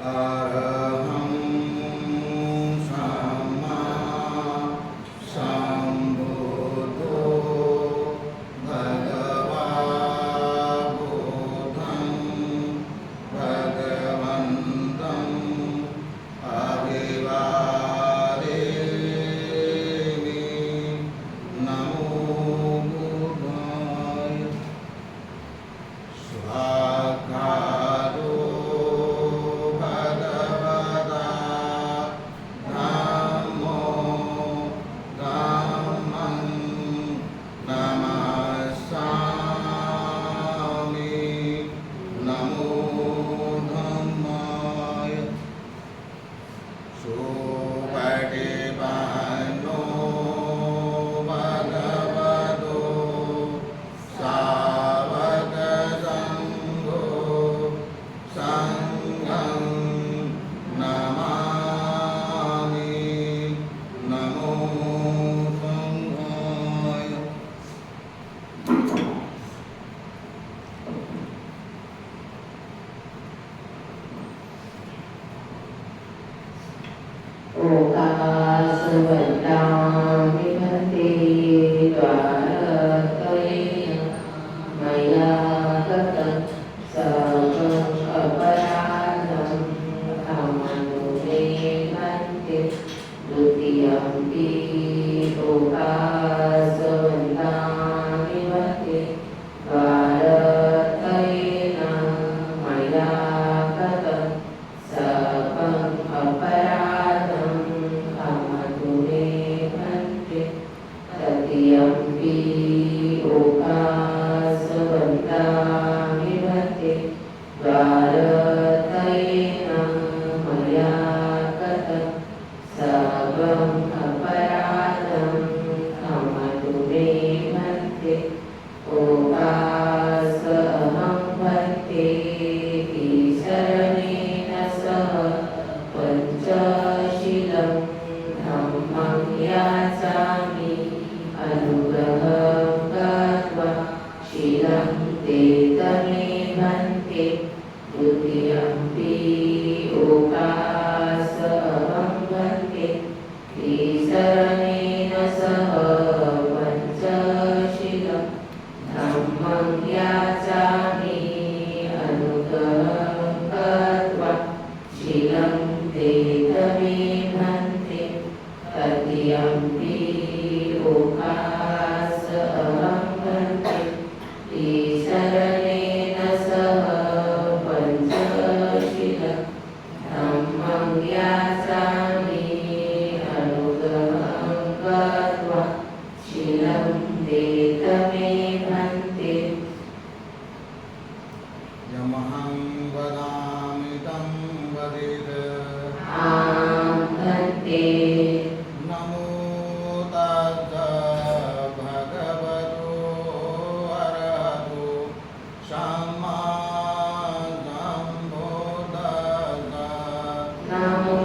अरहं सम्मा सम्बुद्धो भगवा बुद्धं भगवन्तं अभिवादेमि नमो बुद्धाय स्वाहातो भगवता धम्मो धम्मं नमस्सामि नमो धम्माय सुपटिपन्नो भगवतो सावकसङ्घो सङ्घं नमामि नमो सङ्घाय ओकासवन्तां विभन्ते द्वारकयेन मया गतं सर्वम् अपराधं क्षमनुमे भन्ते द्वितीयम्पि ओकासवन्तां विभन्ते द्वारकयेन मया गतं सर्वम् अपराधं क्षमनुमे भन्ते तृतीयम्पि ओकासवन्तां विभन्ते द्वारकयेन मया गतं सर्वम् अपराधं क्षमनुमे भन्ते ओकासहं भन्ते ईशरणेन सह पञ्चशीलं धम्मं याचामि अनुग्रहं गत्वा शीलं तेतमे भन्ते द्वितीयम्पि ओकासहं भन्ते ईशरणेन सह पञ्चशीलं धम्मं याचामि अनुग्रहं गत्वा शीलं तेतमे भन्ते तृतीयम्पि ओकासहं भन्ते ईशरणेन सह पञ्चशीलं धम्मं याचामि अनुग्रहं गत्वा शीलं तेतमे भन्ते यमहं वदामि तं वदेत् आं भन्ते नमो तस्स भगवतो अरहतो सम्मा सम्बुद्धस्स नमो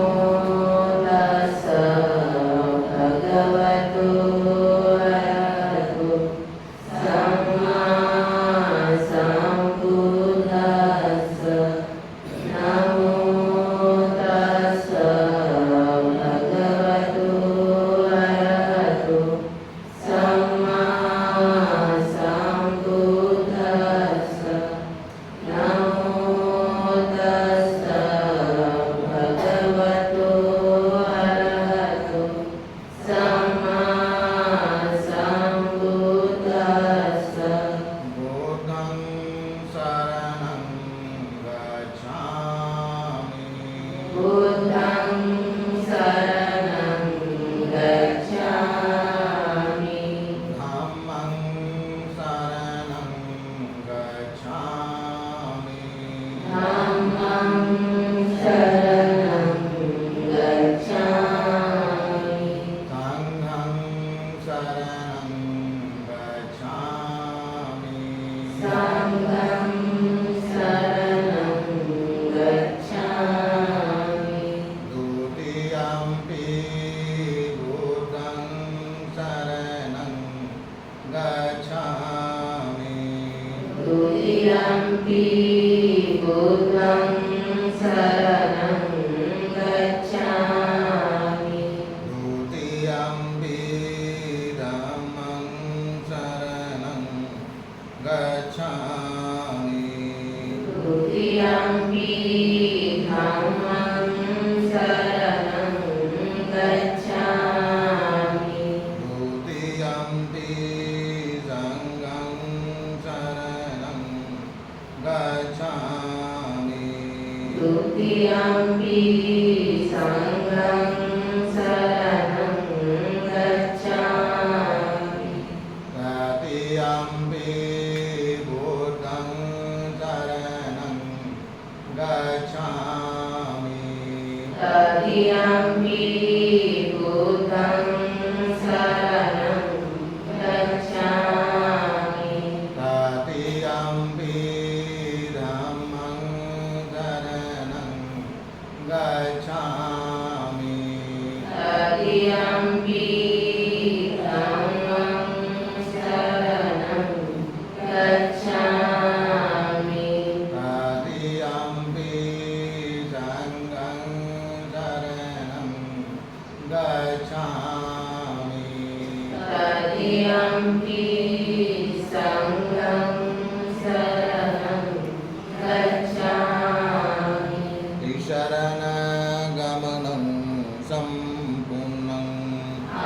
तदीयम्पि बुद्धं शरणं गच्छामि तदीयम्पि धम्मं शरणं गच्छामि तदीयम्पि धम्मं शरणं गच्छामि तदीयम्पि संघं शरणं गच्छामि तदीयम्पि संघं शरणं गच्छामि शरणगमनं सम्पूर्णम्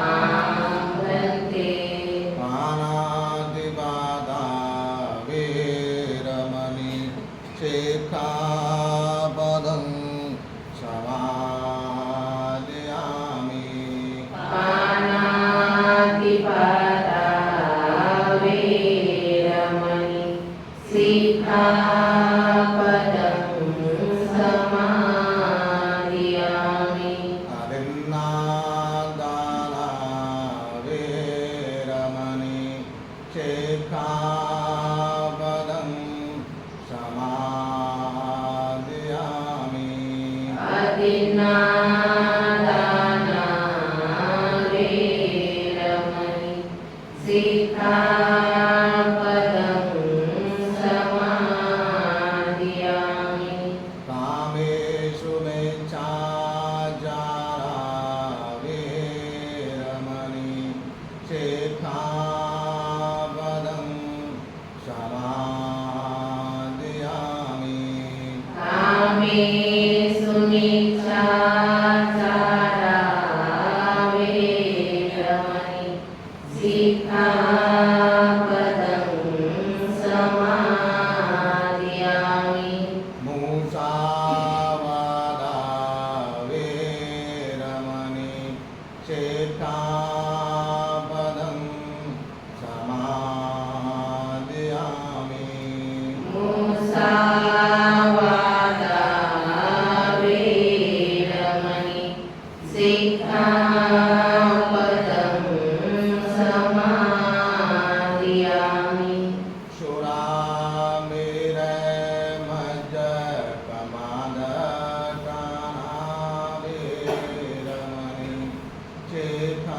आमन्ते पानातिपाता वेरमणि शिक्षापदं समादयामि पानातिपाता वेरमणि सिक्खापदं समादयामि अभिन्नादाना वेरमणि शिक्षापदं समादयामि अदिन्नादाना वेरमणि सिक्खापदं समादयामि कामेषु मिच्छाचारा वेरमणि शिक्षापदं समादयामि कामेषु मिच्छाचारा वेरमणि सिक्खापदं समादयामि मुसावादा वेरमणि शिक्षापदं समादयामि मुसावादा वेरमणि सिक्खापदं समादयामि शुरामेरमज्जपमादटाना वेरमणि शिक्षापदं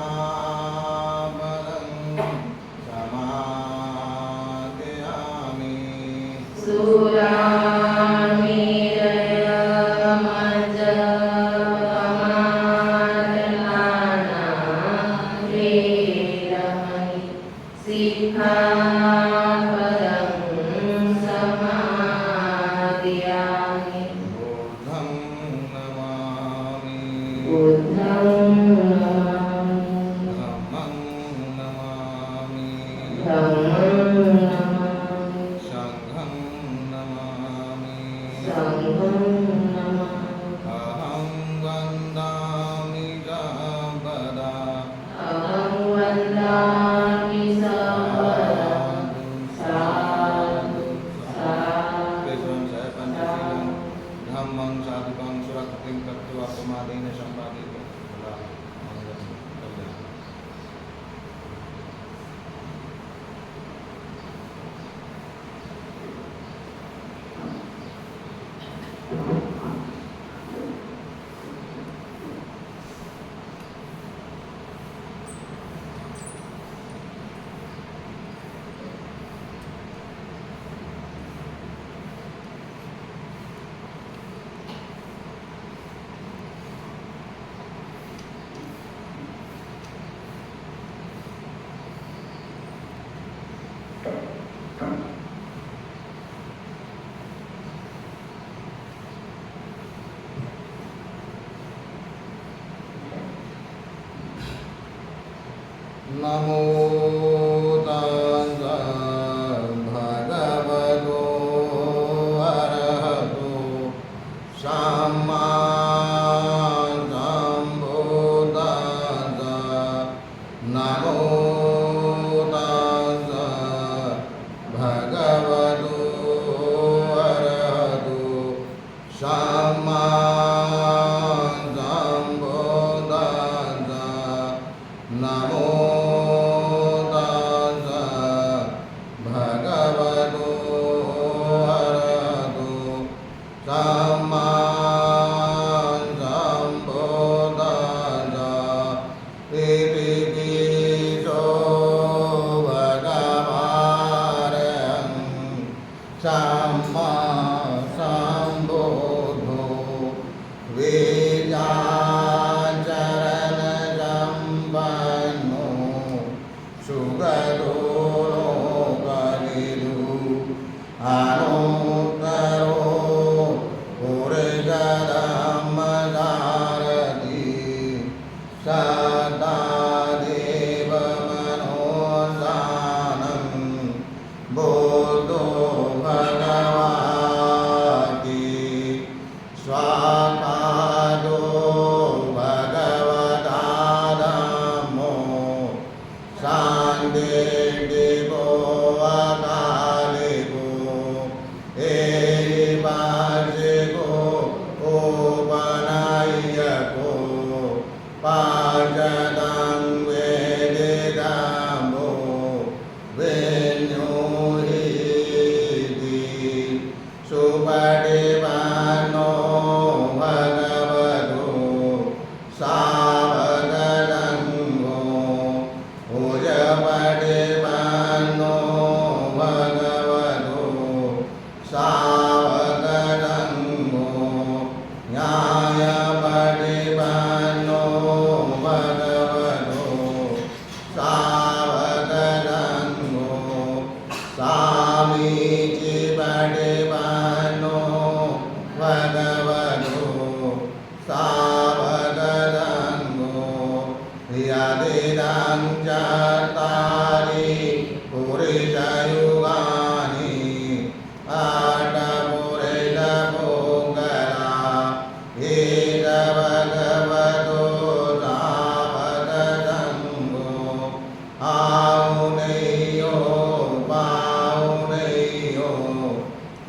समादयामि सुरामेरमज्जपमादटाना वेरमणि सिक्खापदं समादयामि बुद्धं नमामि बुद्धं नमामि धम्मं नमामि धम्मं नमामि संघं नमामि संघं नमामि अहं वन्दामि सर्वदा अहं वन्दामि सर्वदा साधु साधु केशवं च पञ्चशीलं धम्मं साधुकं सुरक्षितं कृत्वा प्रमादेन सम्पादयति मङ्गलं कल्याणम् नमो तस्स भगवतो अरहतो सम्मा सम्बुद्धास्स नमो तस्स भगवतो अरहतो सम्मा Pajadang vedidamo vinyuhiti Supadivano bhagavato Savadango Ujapadivano bhagavato Savadango Nyaya padivano bhagavato Savadango Samiji padivano bhagavato Savadango Yadidang Jatari Purishayugani Adapureda Pongara Eda Bhagavato Savadango Auneyo Pauneyo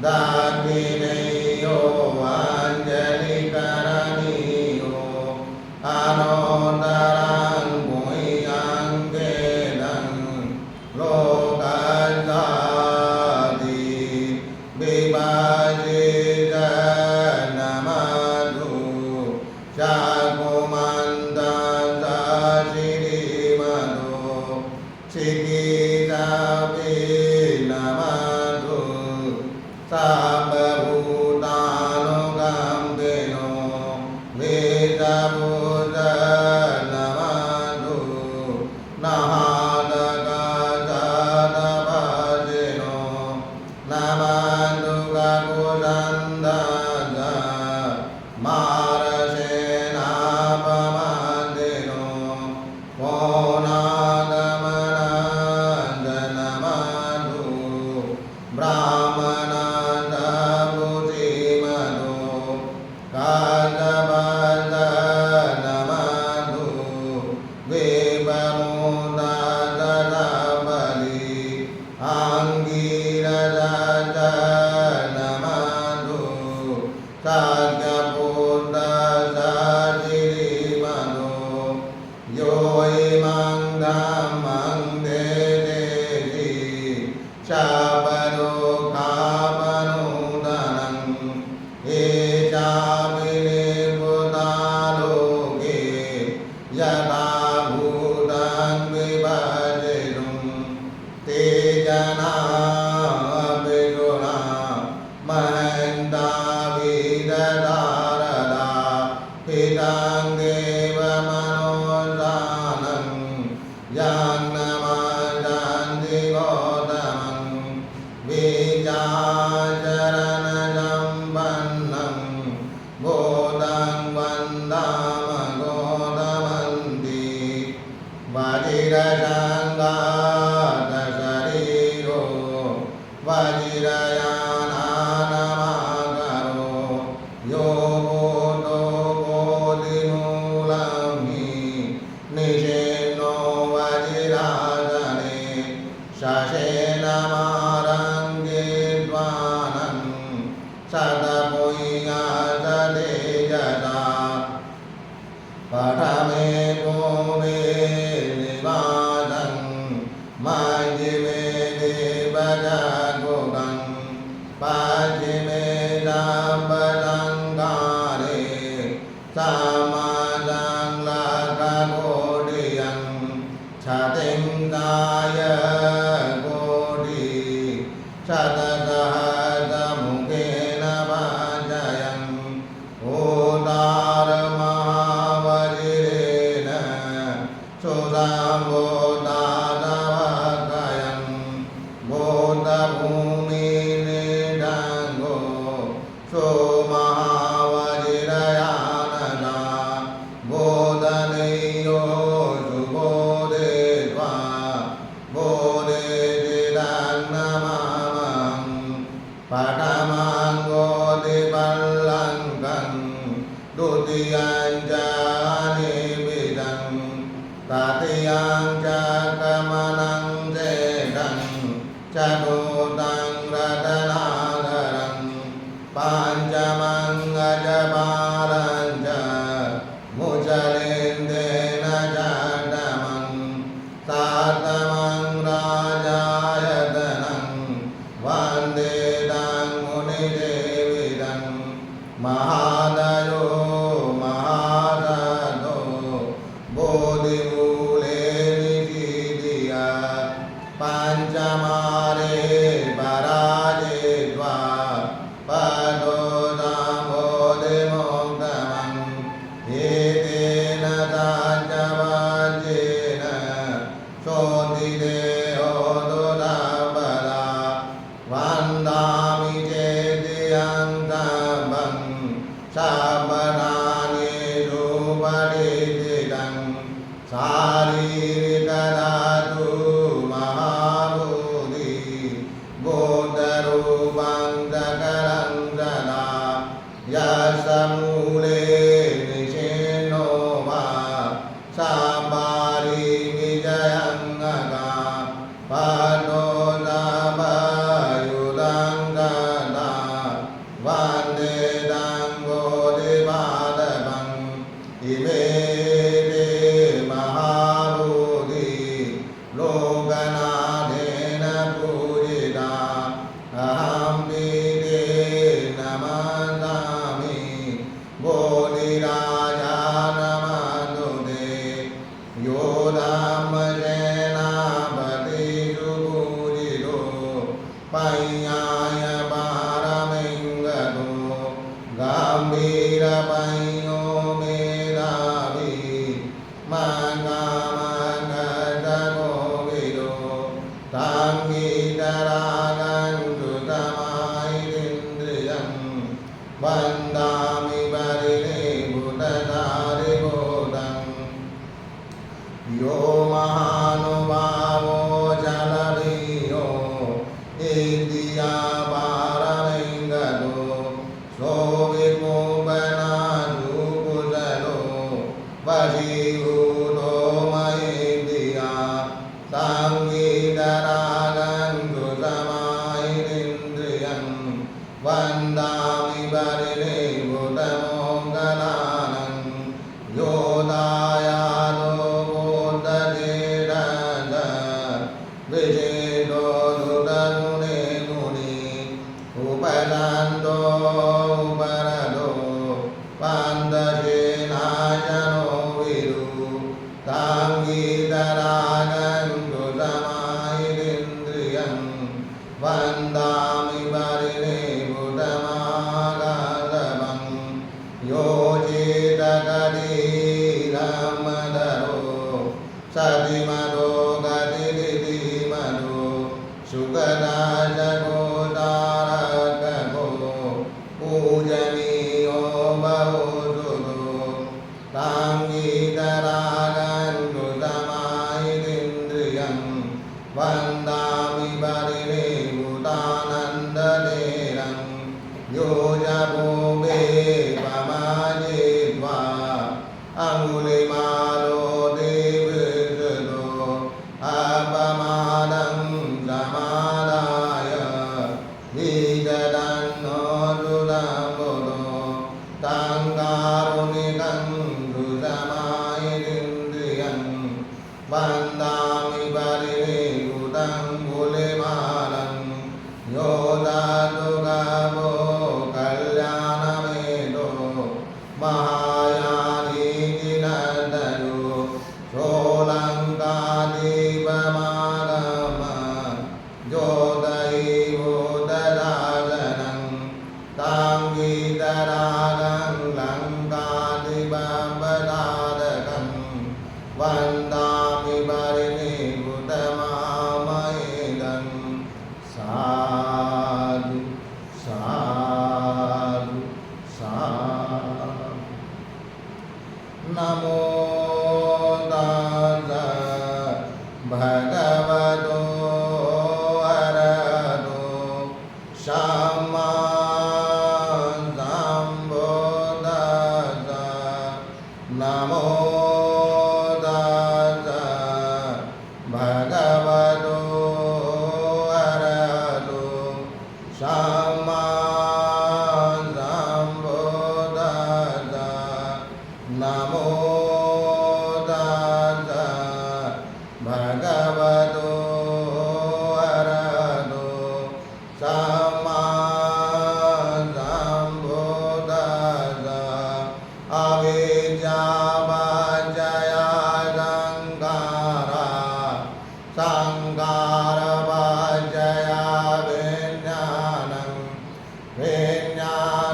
Dakineyo Anjali Karaniyo Anondarang Buyang Kedang Lokantadi Bibajita Namadu Shakumanda Sasirimado Sikita Namadu Sababhutano Gambino Veda Buddha Namadu Nahadagata Bhajino Namadu Gakudandaga Marasena Pamadino Ponadamananda Namadu Brahmananda Buddhimado Kadabada Namadu Vibhamudada Bali Angirada Namadu Sadyaputa Sadirimado Yoimang Dhammang Dedesi Shabado Kapanudanang Echabine Budaloke Yata Bhutang Vibhajenum Tejana Abhijuna Mahanta Vidadarada Pitang Deva Manosanam Yang Namadanti Gautamam Vijacharanam Bannam Bodhang Vandama Gautamanti Vajirasangata Sariro Vajirayana Namakaro Yogoto Bodhinulami Nisheno Vajirajane Shashena Marangidvanan Sadapoya Sadejata Padame Pome Nivadang Majime Devajagogang Pajime Dambadangare Samadang Lakagodiyang Chating Kaya Godi Satadahata Mukena Vajayang Udara Mahavajirena Sudambodada Vakayang Bodha Bhumi Nidango Sumahavajirayanada Bodhaneyo Subodhedva Bodhedidang Namamam Padamango Dipallangkang Dutiyang Janibidang Tatiyang Cakamanang Jedang Catutang Ratanagaram Pancamang Ajaparanja Mujalinde ते ते महाबोधि लोकनाथेन पूजिता अहं ते नमस्यामि बोधिराजा नमस्तुते यो धम्मसेनापतिषु पूजितो पय्याय पारमिङ्गतो गम्भीरपयो मेधावी मङ्गमङ्गलगोविदो तं गीतरागन्तु तमायिन्द्रियं वन्दामि परिनिर्भूतधारिभूतम् यो महानुभावो जलधियो इन्द्रिया पारमिङ्गतो सो विमुपनानुकुशलो वशीभूतो मयेन्द्रिया तं गीतरागन्तु समायिन्द्रियं वन्दामि परिनिर्भूतमोङ्गलानं यो दायादो बोधतेरद विजेतो दुदमुने मुनि उपशान्तो उपरतो पान्दसेनाशनो विदु तं गीतरागन्तु समायिन्द्रियं वन्दामि परिनिर्भूतमागतमं यो चेतकधीरमदरो सतिमतो गतिरितिमतो सुगदाजगोदारकगो पूजनीयो बहुसुतो तं गीतरागन्तु समायिन्द्रियं वन्दामि परिनिर्भूतानन्दधीरं यो जभूमे पमाजित्वा अङ्गुलिमालो देवृतो अपमानं समादाय विददन्नो सुदम्बुतो तं कारुणिकं सुसमायिन्द्रियं वन्दामि परिनिर्भूतं गुलिमालं यो दातुगवो कल्याणमेतो महायानीतिनन्दयो सोऽलङ्कादीपमागम ज्योतयिभूतदासनं तं गीतरागं लङ्कादिपदादकं वन्दामि परिनिर्भूतमामयेदं साधु साधु साधु नमो तस्स भगवतो अरहतो सम्मा सम्बुद्धास्स नमो तस्स भगवतो अरहतो सम्मा सम्बुद्धास्स नमो तस्स भगवतो अरहतो सम्मा सम्बुद्धास्स अविद्यापचया संकारपचया विज्ञानं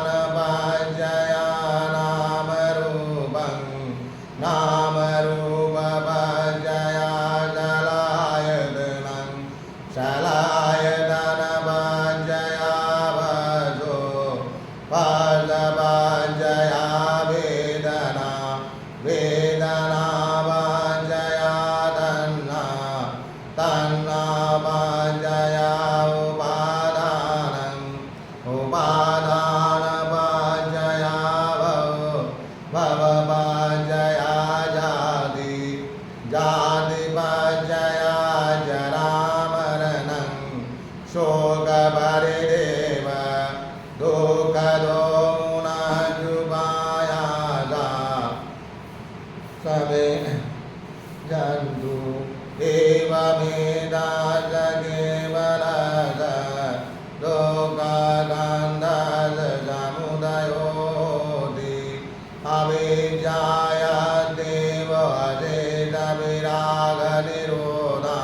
विज्ञानपचया नामरूपं नामरूपपचया चलायतनं चलायतनपचया वसो वसपचया वेदना वेदनापचया तन्ना तन्नापचया उपादानं उपादानपचया भवपचया जाति जातिपचया जरामरणं शोकपरिदेव दुःखदोमुनजुपायासा समे जन्तु एवमेतास केवलस लोकगन्धस समुदयोति अविद्याया देव अशेषविरागनिरोधा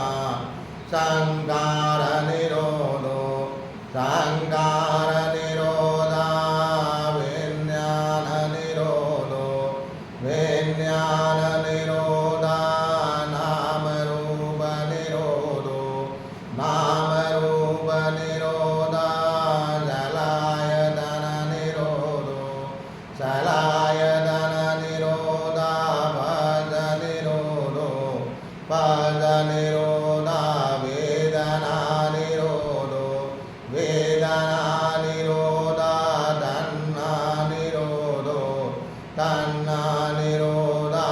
संकारनिरोधो संकारनिरोधा विज्ञाननिरोधो विज्ञाननिरोधा नामरूपनिरोधो नामरूपनिरोधा जलायतननिरोधो जलायतननिरोधा पदनिरोधो पदनिरोधा वेदनानिरोधो वेदनानिरोधा तन्नानिरोधो तन्नानिरोधा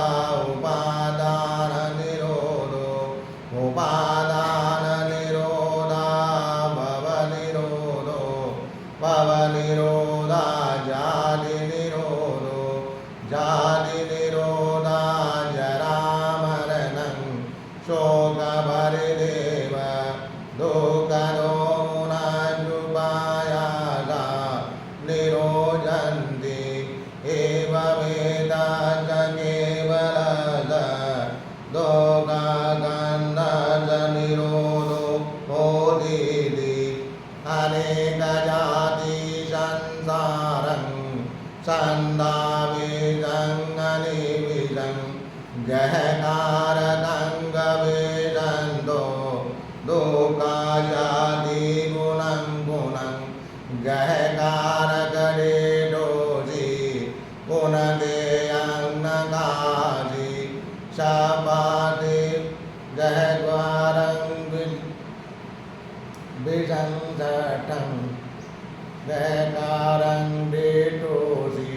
उपादाननिरोधो उपादाननिरोधा भवनिरोधो भवनिरोधा जातिनिरोधो जातिनिरोधा जरामरणं शोकपरिदेव दुःखदोमुनजुपायासा निरोचन्ति एवमेतास केवलस लोकगन्धस निरोधो मोदीति अनेकजाति संसारं सन्दाविदं अनिविदं गहकारदङ्गवेदन्तो दुःखाजाति गुणं गुणं गहकारकरेडोषि गुणगेयं नगासि सपाति गहद्वारं विसंसटं गहकारं डेटोषि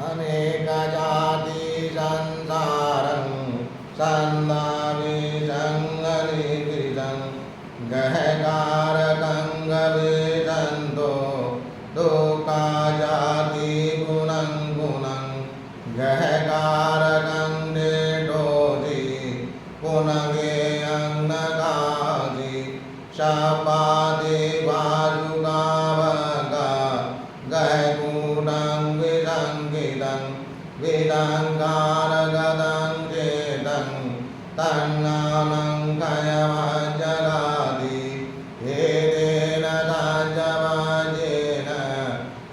अनेकजाति संसारं सन्दाविदं अनिविदं गहकारकङ्गवेदन्तो दुःखाजाति गुणं गुणं गहकारकं डेटोषि गुणगेयं नगासि सपाति वासुगावगा गहकूटं विसङ्गितं विदङ्कारगतं चेतं तन्नानं कयमज्जलाति एतेन साञ्जवाजेन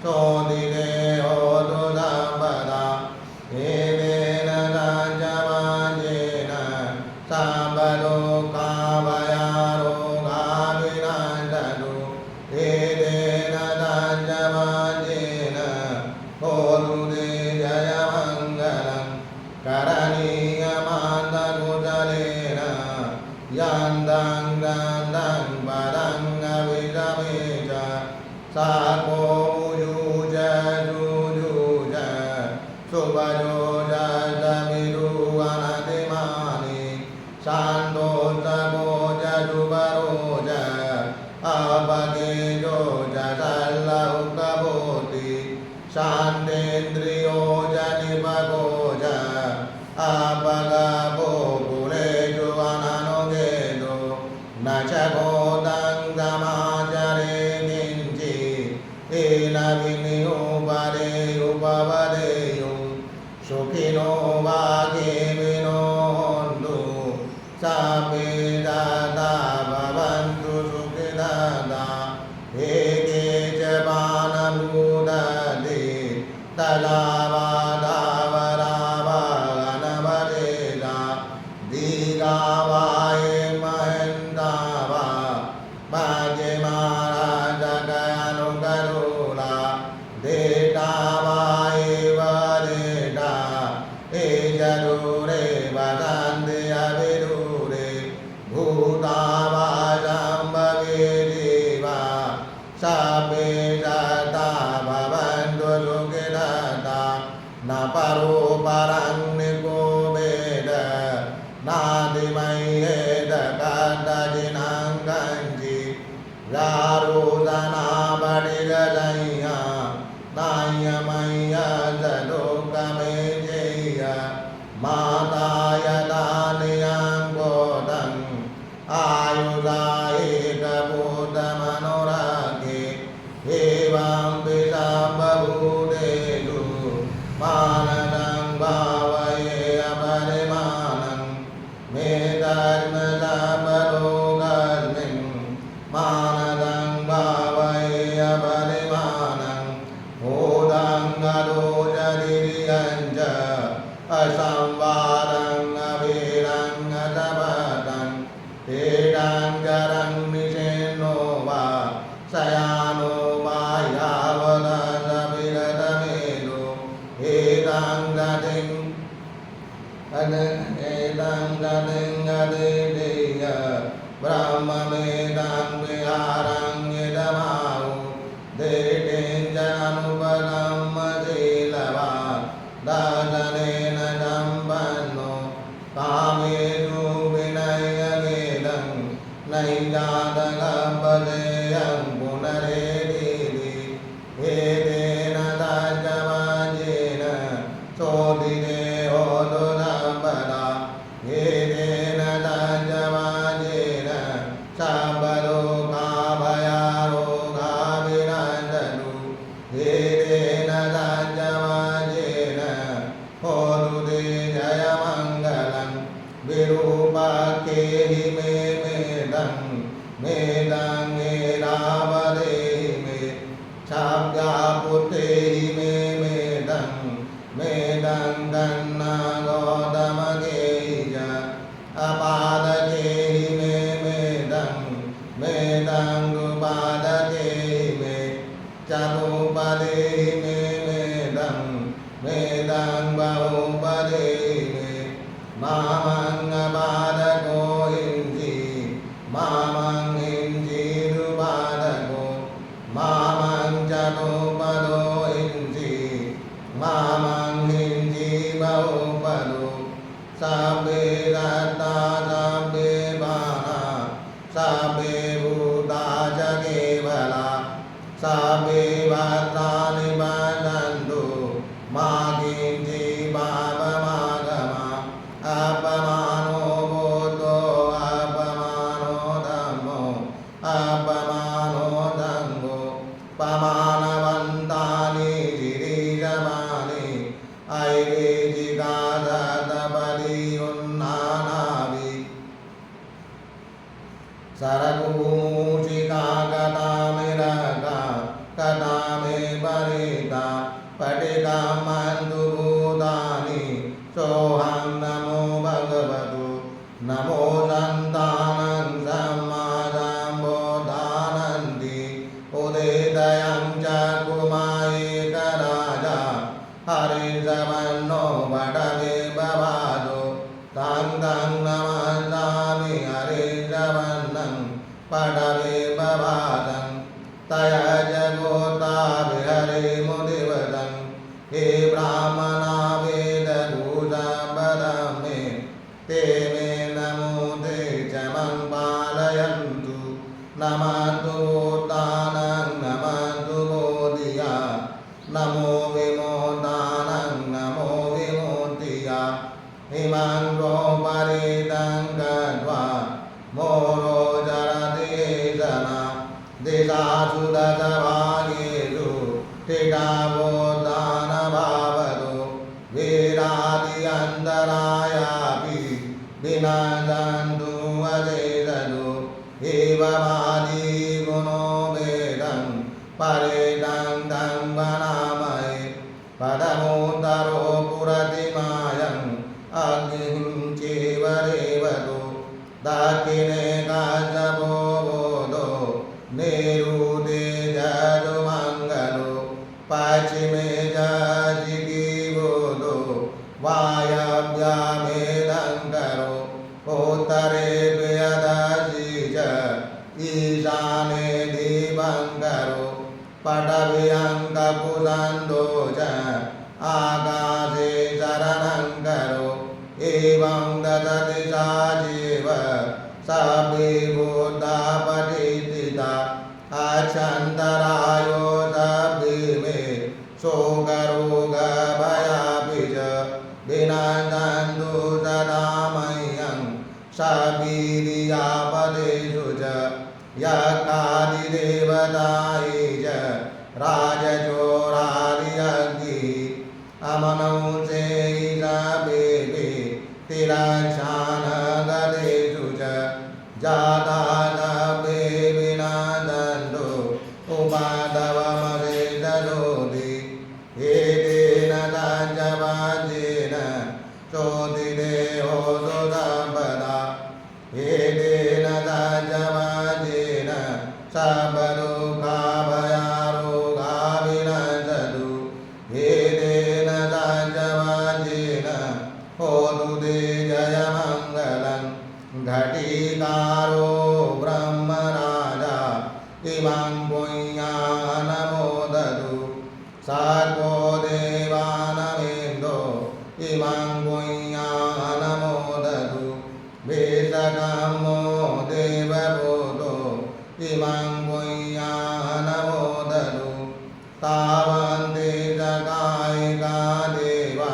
सोदिते होतु सर्वदा एतेन साञ्जवाजेन सर्वलोकाभयारोगाविनाशतु एतेन साञ्जवाजेन होतु ते जयमङ्गलं करणीयमान्तकुशलेन यन्तं गन्धं पदं अविषमे च साको युज जुजुज सुभजो जमिरुवनतिमानि शान्तोत्सको जुबरोज अपगेजो जल्लौकभूति शान्तेन्द्रियो जनिपगोज अपगभो कुलेषु अननुगेदो न च गोदं समाचरे किञ्चित् येन विनियोपरे उपवदेयुः सुखिनो भाग्येमिनो होन्तु सर्वे दाता भवन्तु सुखिदाता एके च बाणमुदते तदा वादावरावागनवदेता दीर्घावाये महन्ता वा भाग्यमाराजगनुगरुला देता वाये वदेता एजरूरे वदन्ति अविरूरे भूता वा सम्भवे देवा सर्वे सदा भवन्तु सुखिनः न परो परं निको वेद नादिमय्येद कदाचिनं कञ्चित् यारोदना बडिगदय्या नायमय्य जलो मानदं भावये अपरिमाणं मे धर्मसपरोगस्मिन् मानदं भावये अपरिमाणं भूतङ्गदोषधिरियं च असंवादं अवीरं अतपतं एकाङ्गरं निषेन्नो वा शयानो वा यावदसविरतमेदो एतं गतिं गतिं ब्रह्ममेतं विहारं यदमाहु देतेन जनुपगमशीलवान् दर्शनेन सम्पन्नो कामेषु विनयवेदं नैजातकपदेयं पुनरेदिति एतेन तज्जवाजेन चोदिते होतु सम्पदा एतेन तज्जवाजेन सर्वलोकाभयारोगाभिनन्दतु एतेन तज्जवाजेन होतु ते जयमङ्गलं विरूपाख्येहि मे मेदं एरावदेहि मे शाब्दापुत्रेहि मे मेदं गन्ना गौतमकेहि च अपादकेहि मे मेदं दुपादकेहि मे चतुपदेहि मे मेदं बहुपदेहि मे मामं अपादको इन्दी मामं इन्दीरुपादको मामं चतुपदो इन्दी मामं इन्दी बहुपदो सब्बे दत्ता सब्बे बाणा सब्बे भूता च केवला सब्बे भद्राणि पश्यन्तु मा किञ्चित् पापमागमा अपमानो भूतो अपमानो धम्मो अपमानो धम्मो पमानवन्तानि गिरिजमानि ऐवेजिगादपदि उन्नानाभि सरकूमुचिका कथामिरका कथामे परिता पटिका मन्दुभूतानि सोऽहं नमो भगवतु नमो सन्तानं सम्मासम्बोधानन्ति उदितयं च कुमायिकराजा हरिसवन्नो वटवे बभादो तं नमस्सामि हरिसवन्नं पटवे बभादं तया जगोता विहरे मुदिवदन् हे ब्राह्मणा वेदभूषापदं मे ते मे नमो ते च मं पालयन्तु नमस्तु भूतानं नमस्तु बोधिया नमो विमोदानं नमो विमोदिया इमं गोपरितं गत्वा मोरो जरति जना दिशासु दशभागेषु टिकावोदानभावतो वीरादिअन्तरायापि विनाशन्तु वदेदतु एवमादिगुणो वेदं परेदं तं वनामहे पदमुत्तरो पुरतिमायं अग्निं चैव रेवतु दक्षिणे काशवो बोधो निरुते जरुमङ्गलो पश्चिमे जजिगीवोधो वायव्यामेदं करो उत्तरे द्वयदशि च ईशाने दीपङ्करो पटव्यं कपुसन्दो च आकाशे शरणं करो एवं दशदिशा जीव स कामनौ चेयिषापेपे तिरक्षानगतेषु च जातादपे विनादन्तो उपादवमवेदलोदि एतेन ताजवाजेन चोदिदेहो दुदपदा एतेन ताजवाजेन सबदुःखाभयारोगा विनशतु एतेन ताजवाजेन होतु ते जयमङ्गलं घटिकारो ब्रह्मराजा इमं पुण्यानमोदतु सर्वो देवानमेन्दो इमं पुण्यानमोदतु वेदकर्मो देवभूतो इमं पुण्यानमोदतु तावन्ते जगायिका देवा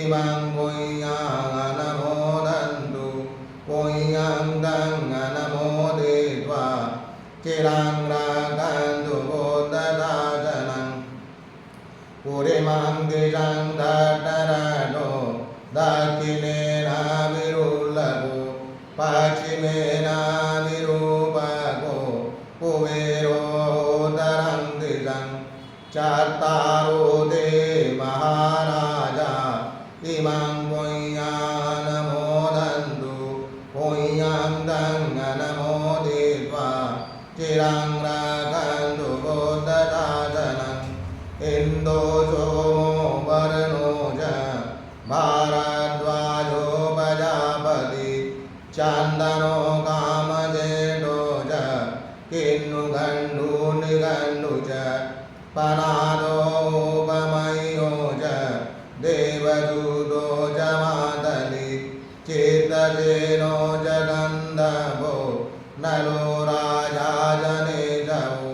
इमं पुण्यानमोदन्तु पुण्यं गङ्गनमोदित्वा चिरं रक्षन्तु बोधदासनं पुरीमं दिशं दट्टरटो दक्षिणेन विरुल्लभो पश्चिमेन विरूपको कुबेरोदरं दिशं चत्वारो ते महाराजा इमं पुण्यानमोदन्तु पुण्यं गङ्गनमोदित्वा चिरं रक्षन्तु बोधदासनं इन्दो सोमो वरुणो च भारद्वाजो प्रजापति चन्दनो कामजेनो च किन्नु गण्डु निगण्डु च पनादो उपमयो च देवदूतो च मातलि चित्तसेनो च गन्धर्वो नलो राजा जनेशवो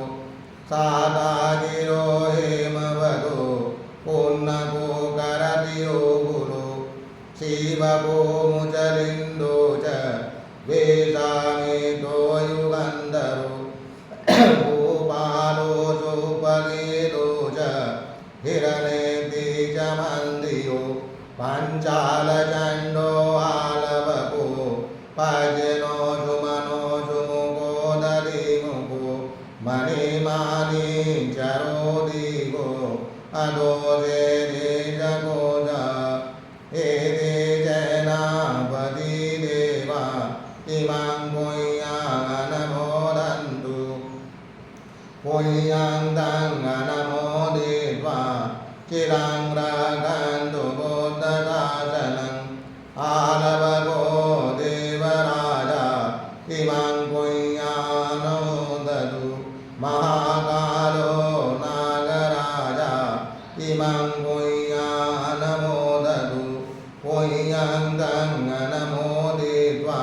सादागिरो हेमवतो पुन्नको करतियो गुरो शिवको मुचलिन्दो च वेदामेतो युगन्धरो गोपालो सुपगीतो च हिरण्येति च मन्दियो पञ्चालचण्डो आलवको पजनो सुमनो सुमुखो दधिमुखो मणिमानी चरोदिगो अदोजे जगोज एते जनापति देवा इमं पुण्यानमोदन्तु पुण्यं गङ्गनमोदित्वा चिरं रक्षन्तु बोधदासनं आलवको देवराजा इमं पुण्यानमोदतु महाकालो नागराजा इमं पुण्यानमोदतु पुण्यं गङ्गनमोदित्वा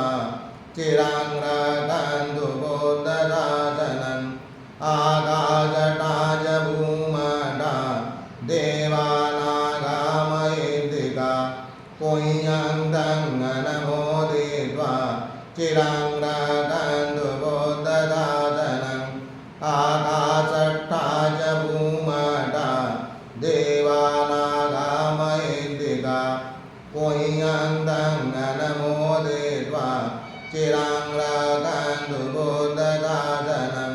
चिरं रक्षन्तु बोधदासनं आकाशटाजभूमटा देवानागामयेन्दिका पुण्यं गङ्गनमोदित्वा चिरं रक्षन्तु बोधदासनं आकाशटाजभूमटा देवानागामयेन्दिका पुण्यं गङ्गनमोदित्वा चिरं रक्षन्तु बोधदासनं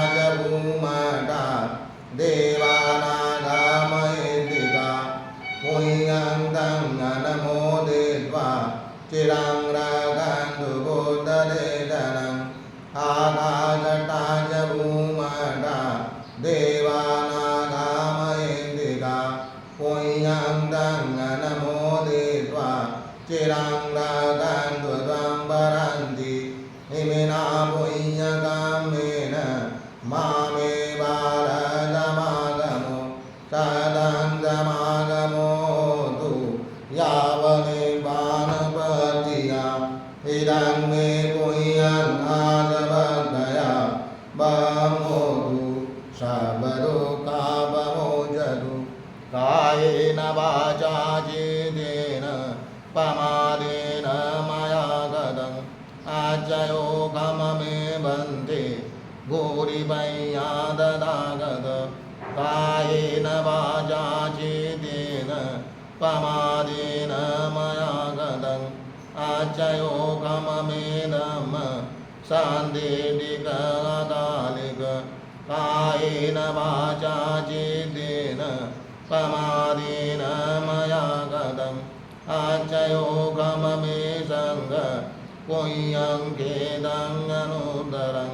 आकाशटाजभूमटा देवानागामयेन्दिका पुण्यं गङ्गनमोदित्वा चिरं रक्षन्तु बोधदेशनं आकाशटाजभूमटा देवानागामयेन्दिका पुण्यं गङ्गनमोदित्वा चिरं रक्षन्तु त्वं इमिना पुण्यकामेन मामेवारदमागमो तदन्तमागमो तु यावदेवानुपत्तियाम् इदं मे पुण्यं आसवद्गया बमोतु सर्वदुःखापमोचतु कायेन वाचा चित्तेन पमादेन मया गतम् आज्ययोगममे बन्धे भूरिपय्याददागत कायेन वाचा चित्तेन प्रमादेन मया गतम् आचयोगममेदं सान्देहिककालिक कायेन वाचा चित्तेन प्रमादेन मया गतम् आचयोगममे संग पुण्यं खेदं अनुदरं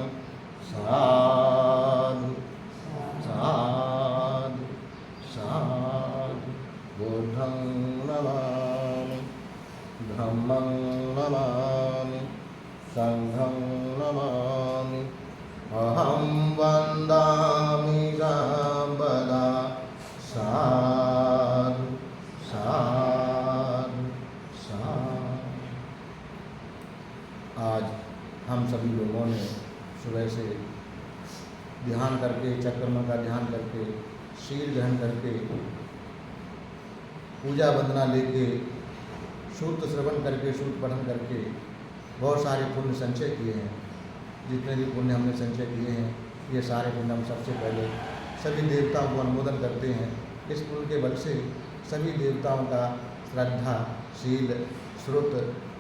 साधु साधु साधु बुद्धं नमामि धम्मं नमामि संघं नमामि अहं वन्दामि सर्वदा साधु साधु साधु। आज हम सभी लोगों ने सुबह से ध्यान करके चक्रम का ध्यान करके शील ग्रहण करके पूजा वंदना लेके सूत्र श्रवण करके सूत्र पठन करके बहुत सारे पुण्य संचय किए हैं। जितने भी पुण्य हमने संचय किए हैं ये सारे पुण्य हम सबसे पहले सभी देवताओं को अनुमोदन करते हैं। इस पुण्य के बल से सभी देवताओं का श्रद्धा शील श्रुत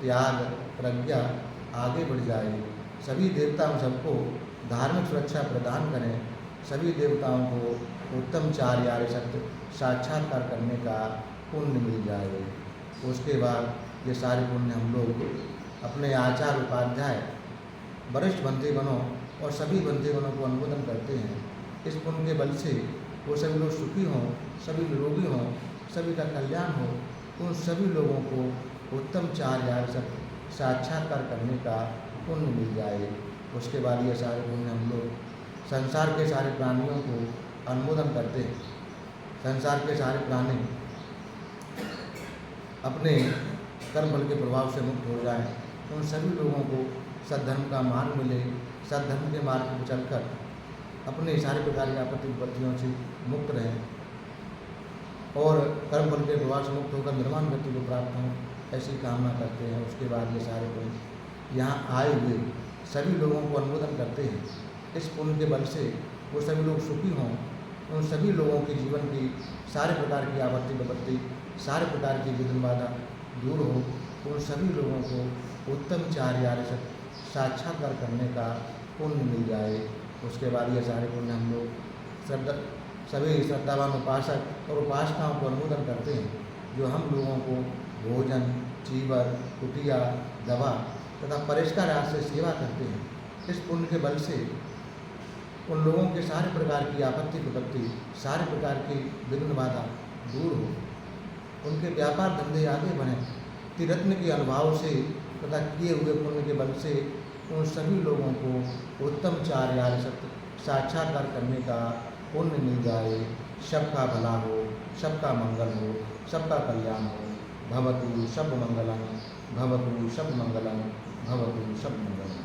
त्याग प्रज्ञा आगे बढ़ जाए। सभी देवताओं सबको धार्मिक सुरक्षा प्रदान करें। सभी देवताओं को उत्तम चार्य आर्य सत्य साक्षात्कार करने का पुण्य मिल जाए। उसके बाद ये सारे पुण्य हम लोग अपने आचार्य उपाध्याय वरिष्ठ बंधुगणों और सभी बंधुगणों को अनुमोदन करते हैं। इस पुण्य के बल से वो सभी लोग सुखी हों, सभी निरोगी हों, सभी का कल्याण हो। उन सभी लोगों को उत्तम चार्य आर्य सत्य साक्षात्कार करने का पुण्य मिल जाए। उसके बाद ये सारे पुण्य हम लोग संसार के सारे प्राणियों को अनुमोदन करते हैं। संसार के सारे प्राणी अपने कर्म बल के प्रभाव से मुक्त हो जाएं। उन सभी लोगों को सद्धर्म का मार्ग मिले। सद्धर्म के मार्ग पर चलकर अपने सारे प्रकार की आपत्ति विपत्तियों से मुक्त रहें और कर्म बल के प्रभाव से मुक्त होकर निर्वाण गति को प्राप्त हों, ऐसी कामना करते हैं। उसके बाद ये सारे पुण्य यहाँ आए हुए सभी लोगों को अनुमोदन करते हैं। इस पुण्य के बल से वो सभी लोग सुखी हों। उन सभी लोगों के जीवन की सारे प्रकार की आपत्ति विपत्ति सारे प्रकार की विघ्न बाधा दूर हो। उन सभी लोगों को उत्तम चार्य आर्य सत्य साक्षात्कार करने का पुण्य मिल जाए। उसके बाद ये सारे पुण्य हम लोग सभी श्रद्धावान उपासक और उपासनाओं को अनुमोदन करते हैं जो हम लोगों को भोजन चीवर कुटिया दवा तथा परिष्कार आदि से सेवा करते हैं। इस पुण्य के बल से उन लोगों के सारे प्रकार की आपत्ति विपत्ति सारे प्रकार की विघ्न बाधा दूर हो। उनके व्यापार धंधे आगे बढ़ें। तिरत्न के अनुभव से तथा किए हुए पुण्य के बल से उन सभी लोगों को उत्तम चार्य आर्य सत्य साक्षात्कार करने का पुण्य मिल जाए। सबका भला हो, सबका मंगल हो, सबका कल्याण हो। भवतु सब मंगलम, भवतु सब मंगलम, भवतु सब मंगलम।